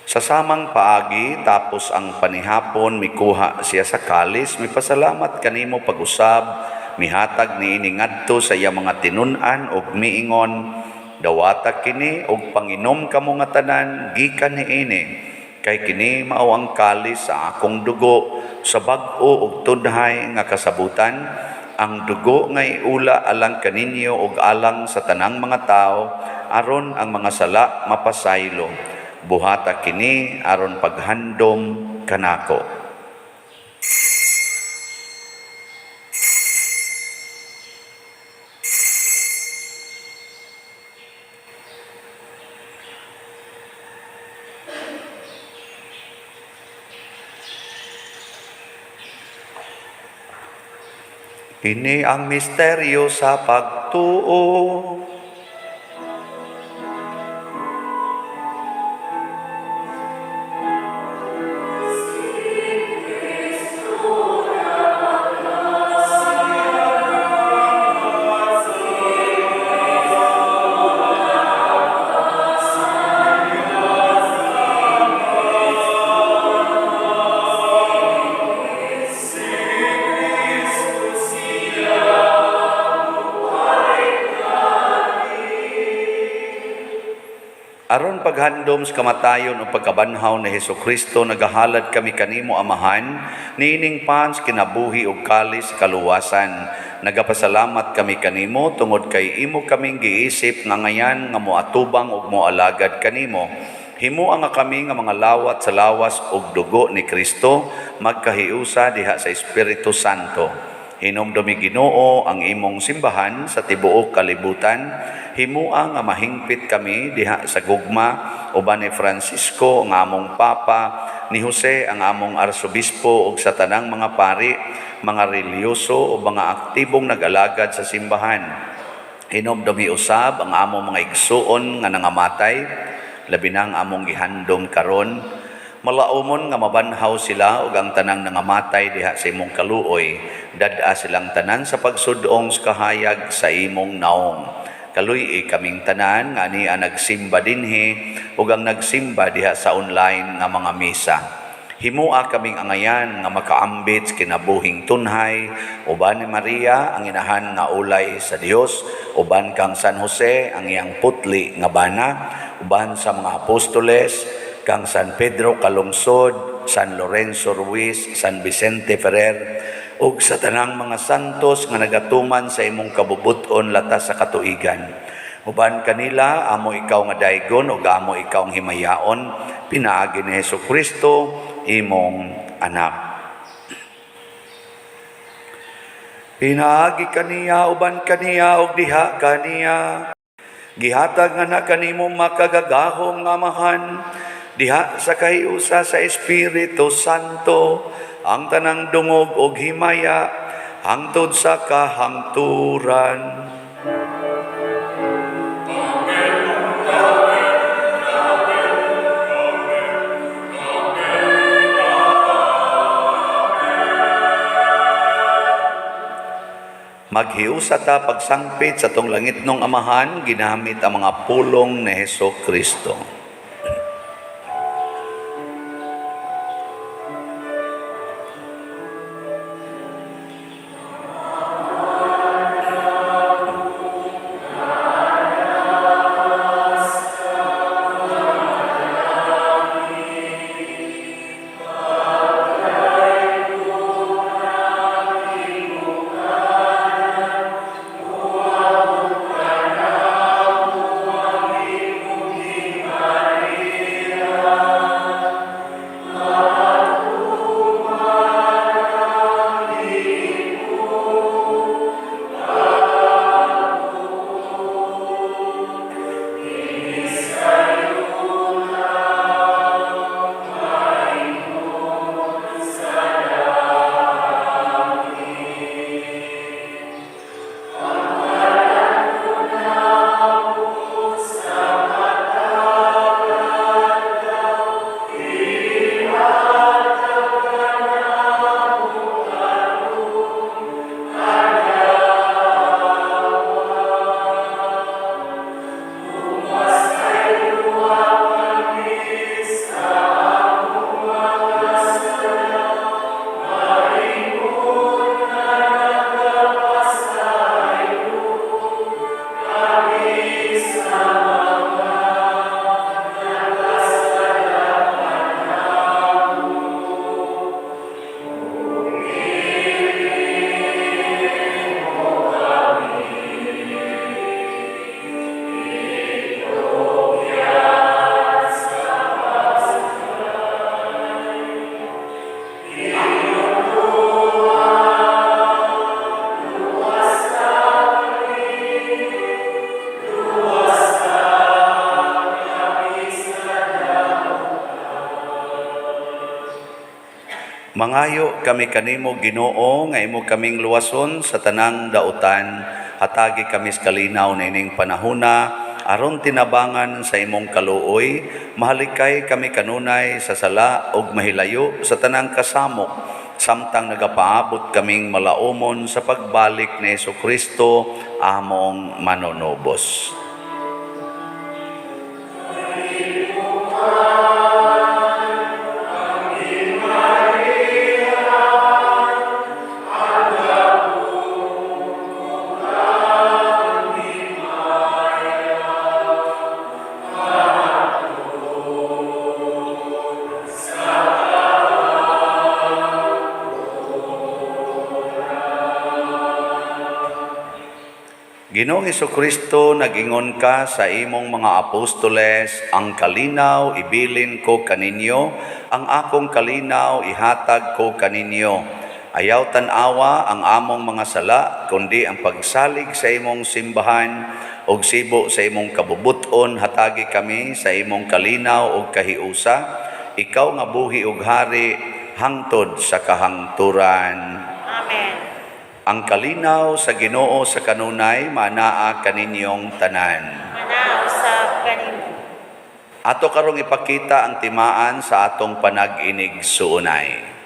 Sa samang paagi, tapos ang panihapon, mikuha siya sa kalis, mipasalamat kanimo pag-usab, mihatag niini ngadto sa iya mga tinun-an ug miingon, dawata kini ug panginom kamo nga tanan gikan niini, kay kini mao ang kalis sa akong dugo, sa bag-o ug tudhay nga kasabutan, ang dugo nga iula alang kaninyo ug alang sa tanang mga tao, aron ang mga sala mapasaylo. Buhata kini aron paghandom kanako. Ini ang misteryo sa pagtuo. Aron paghandom sa kamatayon o pagkabanhaw ni Hesukristo, nagahalad kami kanimo Amahan, niining pans kinabuhi ug kalis kaluwasan. Nagapasalamat kami kanimo tungod kay imo kaming giisip nga ngayan nga moatubang ug moalagad kanimo. Himo nga kami nga mga lawat sa lawas ug dugo ni Kristo magkahiusa diha sa Espiritu Santo. Hinumdumi Ginoo ang imong simbahan sa tibuok kalibutan. Himua nga mahingpit kami diha sa gugma uban ni Francisco nga among papa, ni Jose ang among arsobispo ug sa tanang mga pari, mga reliyoso o mga aktibong nag-alagad sa simbahan. Hinumdumi usab ang among mga igsuon nga nangamatay, labi na ang among gihandom karon. Malaumon nga mabanhaw sila ug ang tanang nangamatay diha sa imong kaluoy, dad-a silang tanan sa pagsudong sa kahayag sa imong naong. Kaluy kaming tanan nga niya nagsimba dinhi ug ang nagsimba diha sa online nga mga misa. Himua kaming angayan nga makaambit sa kinabuhing tunhay, uban ni Maria ang inahan nga ulay sa Dios, uban kang San Jose ang iyang putli nga bana, uban sa mga apostoles, kang San Pedro Kalungsod, San Lorenzo Ruiz, San Vicente Ferrer, ug sa tanang mga santos nga nagatuman sa imong kabubuton latas sa katuigan. Uban kanila, amo ikaw nga daygon ug amo ikaw ang himayaon, pinaagi ni Hesukristo, imong anak. Pinaagi kaniya, uban kaniya ug diha kaniya. Gihatag nga na kanimo makagagahong nga Amahan, diha sa kahiusa sa Espiritu Santo, ang tanang dungog o himaya, hangtod sa kahangturan. Maghiusa ta pagsangpit sa tong langitnong Amahan, ginamit ang mga pulong ni Hesukristo. Mangayo kami kanimo Ginoo nga imo kaming luwason sa tanang dautan, hatagi kami sa kalinaw na ining panahuna, aron tinabangan sa imong kaluoy, mahalikay kami kanunay sa sala ug mahilayo sa tanang kasamok, samtang nagapaabot kaming malaumon sa pagbalik ni Jesucristo among manonobos. Ginoong Jesucristo, nagingon ka sa imong mga apostoles, ang kalinaw ibilin ko kaninyo, ang akong kalinaw ihatag ko kaninyo. Ayaw tanawa ang among mga sala, kundi ang pagsalig sa imong simbahan, og sibo sa imong kabubuton, hatagi kami sa imong kalinaw og kahiusa. Ikaw nga buhi ug hari, hangtod sa kahangturan. Amen. Ang kalinaw sa Ginoo sa kanunay manaa kaninyong tanan. Manausap kanimo. Ato karong ipakita ang timaan sa atong panag-inig suunay.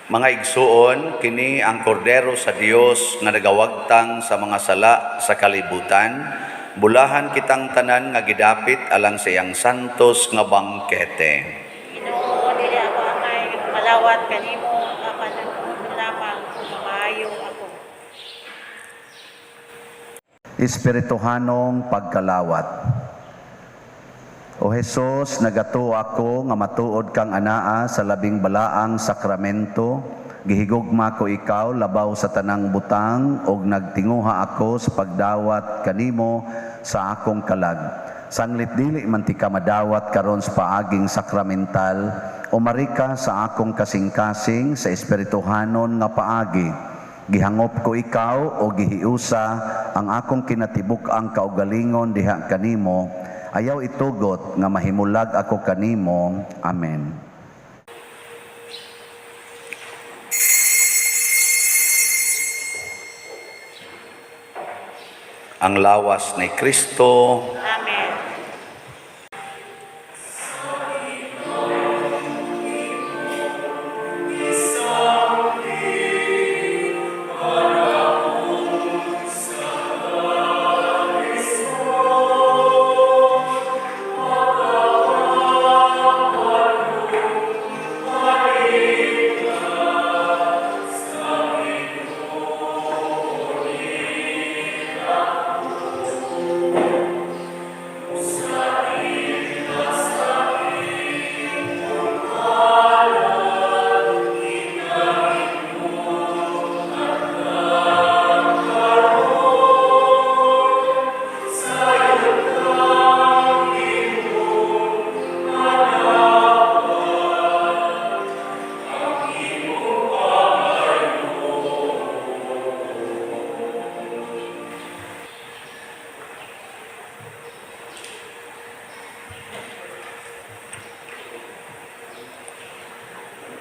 Mga igsuon, kini ang kordero sa Dios nga nagawagtang sa mga sala sa kalibutan. Bulahan kitang tanan nga gidapit alang sa iyang santos nga bangkete. Ginoo, dili ako angay malawat kanimo, apan lamang maayo ako. Espirituhanong pagkalawat. O Jesus, nagato ako nga matuod kang anaa sa labing balaang sakramento, gihigugma ko ikaw labaw sa tanang butang, og nagtinguha ako sa pagdawat kanimo sa akong kalag. Sanglit dili man ti ka madawat karon sa paaging sakramental, o marika sa akong kasing-kasing sa espirituhanon nga paagi. Gihangop ko ikaw o gihiusa ang akong kinatibuk ang kaugalingon diha kanimo. Ayaw itugot nga mahimulag ako kanimo. Amen. Ang lawas ni Kristo. Amen.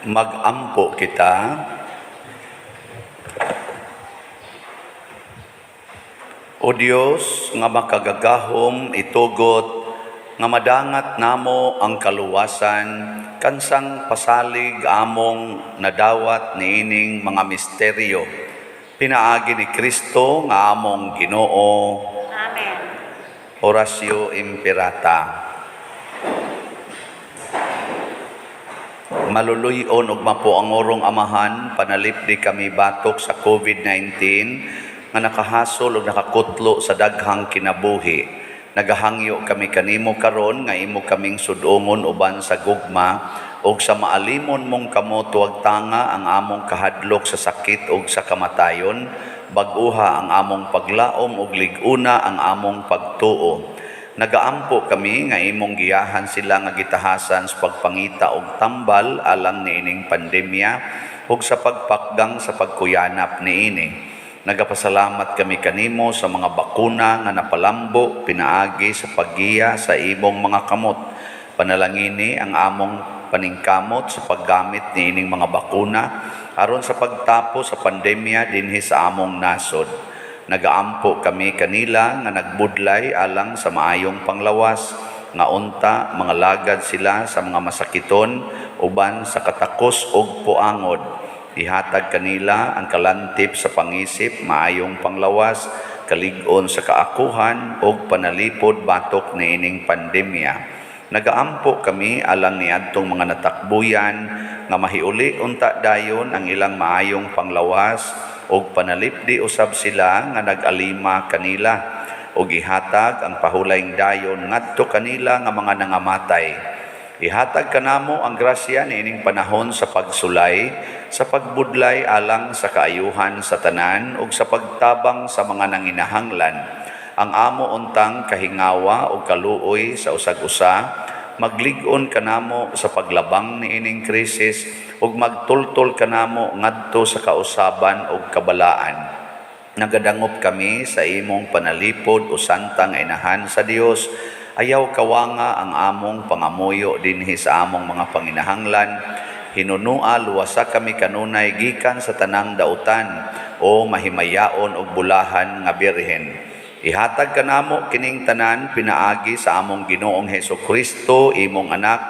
Magampo kita. O Dios nga makagagahom itugot nga madangat namo ang kaluwasan kansang pasalig among nadawat niining mga misteryo pinaagi ni Kristo nga among Ginoo. Amen. Oratio Imperata. Maluluyon ug mapo ang orong amahan panalipdi kami batok sa COVID-19 nga nakahasol ug nakakutlo sa daghang kinabuhi. Nagahangyo kami kanimo karon nga imo kaming sudongon uban sa gugma ug sa maalimon mong kamo tuwag tanga ang among kahadlok sa sakit ug sa kamatayon, bag-uha ang among paglaom ug lig-una ang among pagtuo. Nagaampo kami nga imong giyahan sila nga gitahasan sa pagpangita og tambal alang niining pandemya ug sa pagpakgang sa pagkuyanap niini. Nagapasalamat kami kanimo sa mga bakuna nga napalambo pinaagi sa paggiya sa imong mga kamot. Panalangini ang among paningkamot sa paggamit niining mga bakuna aron sa pagtapos sa pandemya dinhi sa among nasod. Nagaampo kami kanila nga nagbudlay alang sa maayong panglawas nga unta mga lagad sila sa mga masakiton uban sa katakos ug puangod. Ihatag kanila ang kalantip sa pangisip, maayong panglawas, kalig-on sa kaakuhan ug panalipod batok niining pandemya. Nagaampo kami alang niadtong mga natakbuyan nga mahiuli unta dayon ang ilang maayong panglawas ug panalipdi usab sila nga nag-alima kanila ug ihatag ang pahulayng dayon ngadto kanila nga mga nangamatay. Ihatag kanamo ang grasya niining panahon sa pagsulay, sa pagbudlay alang sa kaayuhan sa tanan ug sa pagtabang sa mga nanginahanglan. Ang amo untang kahingawa ug kaluoy sa usag-usa, maglig-on kanamo sa paglabang niining krisis ug magtultol kanamo ngadto sa kausaban ug kabalaan. Nagadangop kami sa imong panalipod o santang inahan sa Dios. Ayaw kawanga ang among pangamuyo dinhi sa among mga panginahanglan. Hinunua luwasa kami kanunay gikan sa tanang dautan o mahimayaon og bulahan nga birhen. Ihatag kanamo kining tanan pinaagi sa among Ginoong Hesukristo imong anak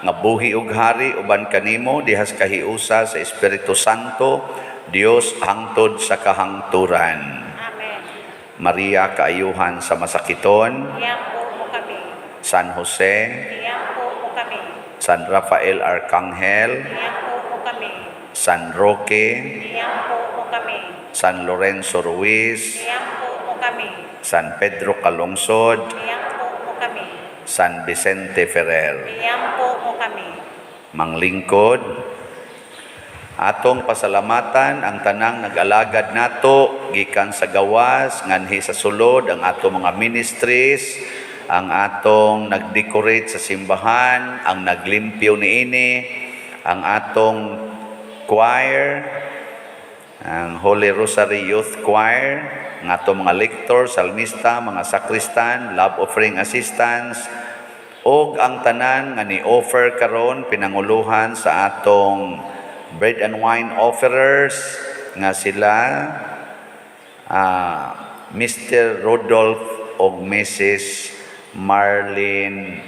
nga buhi ug hari uban kanimo dihas kahiusa sa Espiritu Santo, Dios hangtod sa kahangturan. Amen. Maria kaayuhan sa masakiton, Tiyampo mo kami. San Jose, Tiyampo mo kami. San Rafael Arcangel, Tiyampo mo kami. San Roque, Tiyampo mo kami. San Lorenzo Ruiz, Tiyampo mo kami. San Pedro Calungsod, Tiyampo mo kami. San Vicente Ferrer. Tiyampo mo kami. Manglingkod, atong pasalamatan ang tanang nag-alagad nato gikan sa gawas nganhi sa sulod ang atong mga ministries, ang atong nag-decorate sa simbahan, ang naglimpyo niini, ang atong choir, ang Holy Rosary Youth Choir, ang atong mga lector, salmista, mga sakristan, love offering assistants, og ang tanan nga ni-offer karon pinanguluhan sa atong bread and wine offerers nga sila Mr. Rodolph og Mrs. Marlene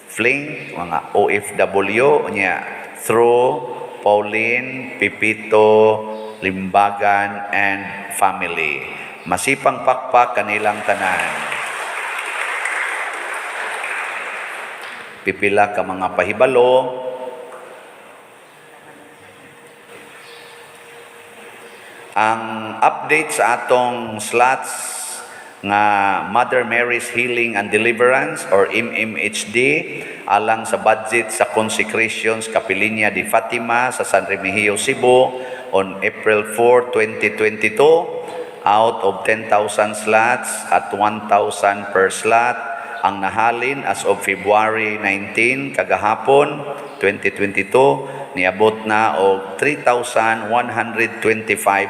Flink, mga OFW niya, through Pauline Pipito Limbagan and family. Masipang pakpak kanilang tanan. Pipila ka mga pahibalo, ang update sa atong slots nga Mother Mary's Healing and Deliverance or MMHD alang sa budget sa consecrations Capilinia de Fatima sa San Remigio, Cebu on April 4, 2022 out of 10,000 slots at 1,000 per slot. Ang nahalin as of February 19 kagahapon 2022 niabot na og 3,125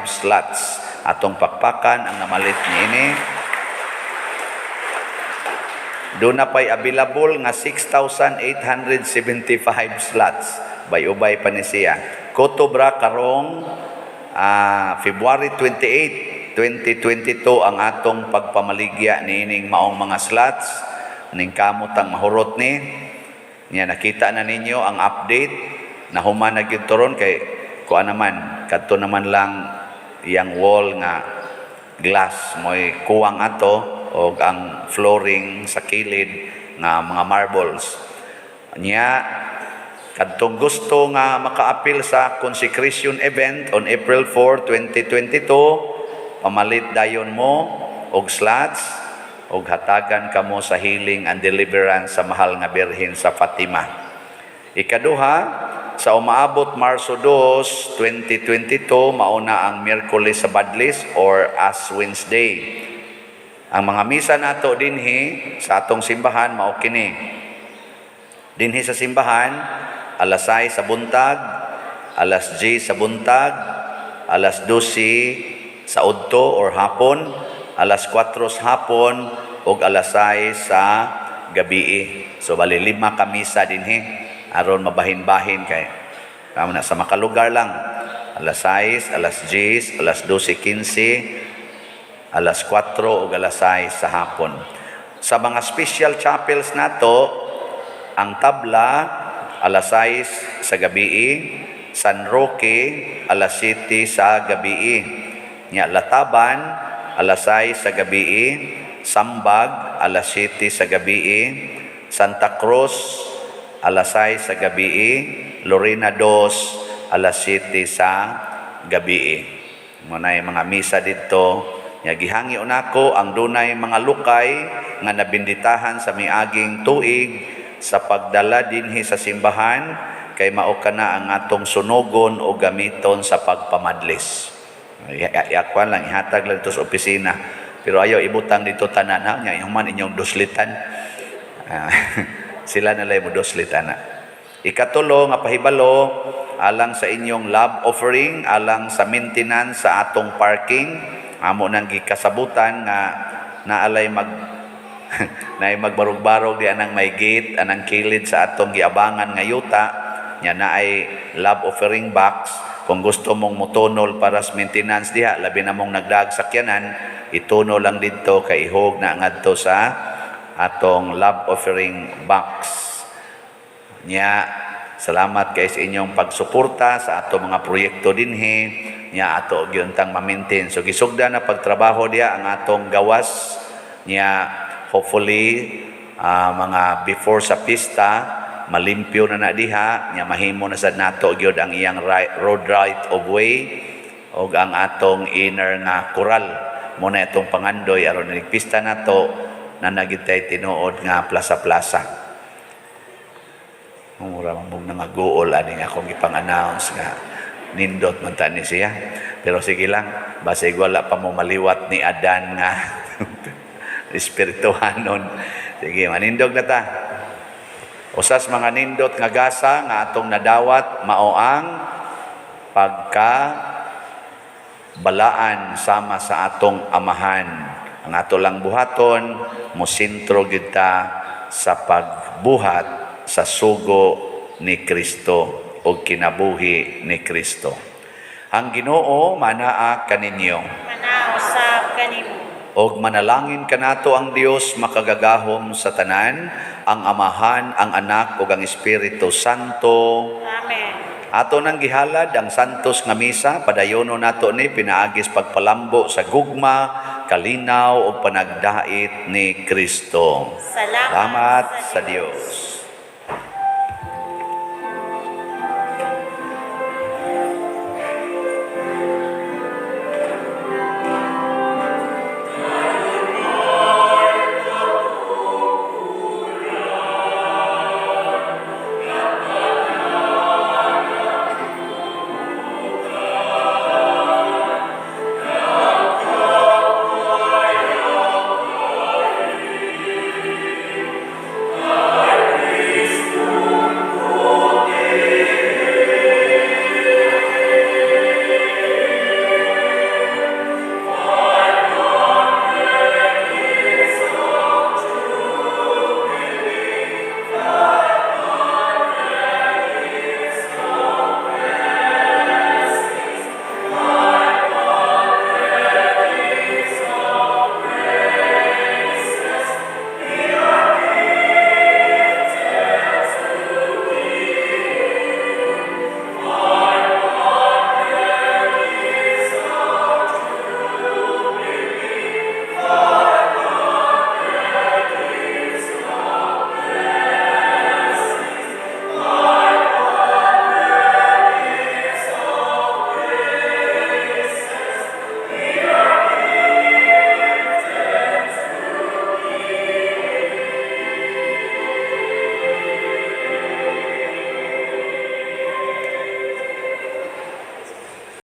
slots. Atong pakpakan ang namalit niini. Doon na pa'y available nga 6,875 slots. Ubay-ubay pa ni siya. Kotobra karong February 28, 2022 ang atong pagpamaligya niining maong mga slots ning kamot ang mahurot ni. Nya nakita na ninyo ang update na human na gyud turon kay kuan naman kadto naman lang iyang wall nga glass moy kuwang ato o ang flooring sa kilid nga mga marbles. Nya kadtong gusto nga maka-appeal sa consecration event on April 4, 2022, pamalit dayon mo og slots og hatagan kamo sa healing and deliverance sa mahal nga Birhen sa Fatima. Ikaduha, sa umaabot Marso 2, 2022, mauna ang Miyerkules sa Badlis or Ash Wednesday. Ang mga misa nato dinhi sa atong simbahan mao kini. Dinhi sa simbahan, alas 6 sa buntag, alas 10 sa buntag, alas 12 sa udto or hapon, alas 4 sa hapon, ug alas 6 sa gabi. So bali 5 ka misa dinhi aron mabahin-bahin kay kamo na sa makalugar lang. Alas 6, alas 10, alas 12:15, alas 4 ug alas 6 sa hapon. Sa mga special chapels nato, ang tabla alas 6 sa gabi, San Roque alas 7 sa gabi, nya Lataban alas 6 sa gabi, Sambag alas 7 sa gabi, Santa Cruz alas 6 sa gabi, Lorena 2 alas 7 sa gabi. Munay mga misa didto. Nya gihangi unako ang dunay mga lukay nga nabinditahan sa miaging tuig sa pagdala dinhi sa simbahan kay mao kana ang atong sunogon o gamiton sa pagpamadlis. Yakwan lang ihatag lang dito sa opisina. Pero ayaw ibutang dito tanan ha, nya human inyong doslitan. Sila na lang mo doslitan na. Ikatulo nga pahibalo alang sa inyong love offering, alang sa maintenance sa atong parking, amo nang gikasabutan nga naalay naay magbarog-barog di anang may gate anang kilid sa atong giabangan nga yuta nya naay love offering box. Kung gusto mong mutunol para sa maintenance diha, labi na mong nagdaag sakyanan, ituno lang dito kay ihog na ngadto sa atong love offering box. Nya salamat kay sa inyong pagsuporta sa atong mga proyekto dinhi, nya ato gyuntang ma-maintain. So gisugda na pagtrabaho diha ang atong gawas, nya hopefully mga before sa pista malimpyo na diha, nya mahimo na sad nato gyud ang iyang road right of way og ang atong inner nga koral mo na itong pangandoy aron ni pista nato na nagitay tinuod nga plaza-plaza. Mura mong nga goal ani nga akong ipang-announce nga nindot man ta ni siya. Pero sige lang, basig wala pa mo maliwat ni Adan nga espirituhanon. Sige, manindog na ta. Usas mga nindot nga gasa nga atong nadawat mao ang pagkabalaan sama sa atong amahan. Ang ato lang buhaton, mosentro gyud ta sa pagbuhat sa sugo ni Kristo o kinabuhi ni Kristo. Ang Ginoo manaa kaninyo. Manausab kanimo. Og manalangin kanato ang Dios makagagahom sa tanan, ang Amahan, ang Anak ug ang Espiritu Santo. Amen. Ato nang gihalad ang santos nga misa, padayono nato ni pinaagis pagpalambo sa gugma, kalinaw o panagdait ni Kristo. Salamat Sa Dios.